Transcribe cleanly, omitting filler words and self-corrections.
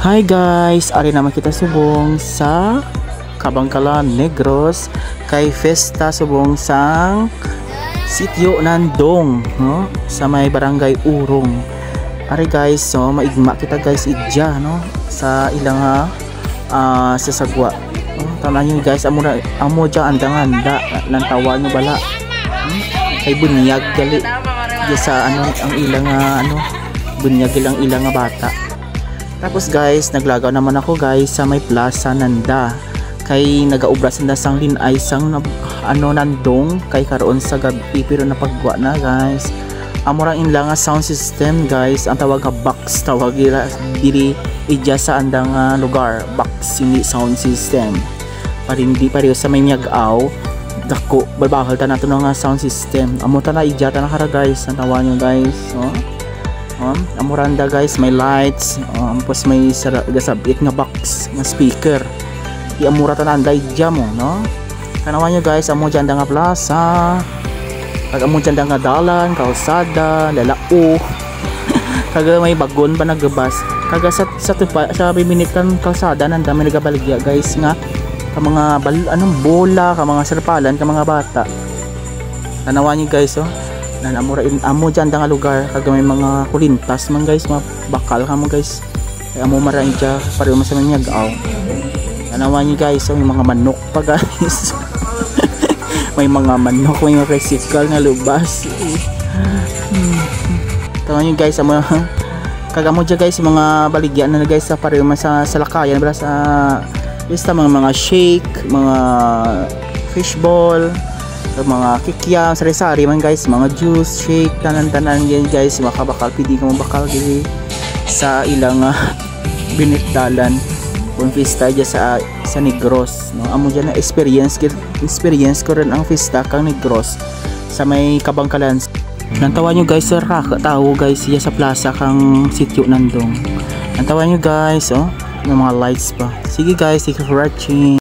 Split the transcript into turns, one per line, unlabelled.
Hi guys, ari naman kita subong sa Kabangkalan, Negros kay Festa subong sang Sitio Nandong, no? Sa may barangay Urong. Ari guys, so maigma kita guys idya, no? Sa ilang sa sagwa. Tanan nyo guys, amo dya andangan da nang tawa nyo bala. Kay bunyag gali di sa ang ilang bunyag ilang bata. Tapos guys, naglagaw naman ako guys sa may Plaza Nanda. Kay nagaubra sanda sang linay sang nandong kay karon sa gabi pero napagwa na guys. Amurang inla nga sound system guys, ang tawag nga box, tawag diri idya sa andang lugar, box hindi sound system. Parindi pareho sa may miyag-aw dako babakal ta nato nga sound system. Amo ta na idya ta na kara guys, ang tawa nyo guys, no? Amuranda guys, may lights, ampos may gasabit nga box nga speaker. Amura ta nanda idya mo, no? Kanawa nyo guys, amo dyan nga plaza, kag amo dyan nga dalan, kausada, lalao. Kaga may bagon pa nagbas. Kaga sa biminikan kalsada nanda may nagabaligya guys nga ka mga bola, ka mga serpalan, ka mga bata. Kanawa nyo guys, nan amo dyan nga lugar kaga may mga kulintas man guys, bakal ka mo guys. Kaya amo marain dyan pareho mo sa manyagaw. Kanawa nyo guys, may mga manok pa guys. May mga manok, may mga tricycle nga lubas. Kanawa nyo guys, kaga mo dyan guys mga baligyan na guys sa pareho mo sa lakayan bala sa basta mga shake, mga fishball, mga kikiam, sari-sari man guys, mga juice, shake, tanan-tanan yan guys, makabakal, pwede ka mabakal gili sa ilang binitdalan kung festa dyan sa Negros, no? Amo dyan na experience ko rin ang festa kang Negros sa may Kabangkalan. Nantawa nyo guys, sir, tao guys siya sa plaza kang Sitio Nandong. Nantawa nyo guys, may mga lights pa. Sige guys, thank you for watching.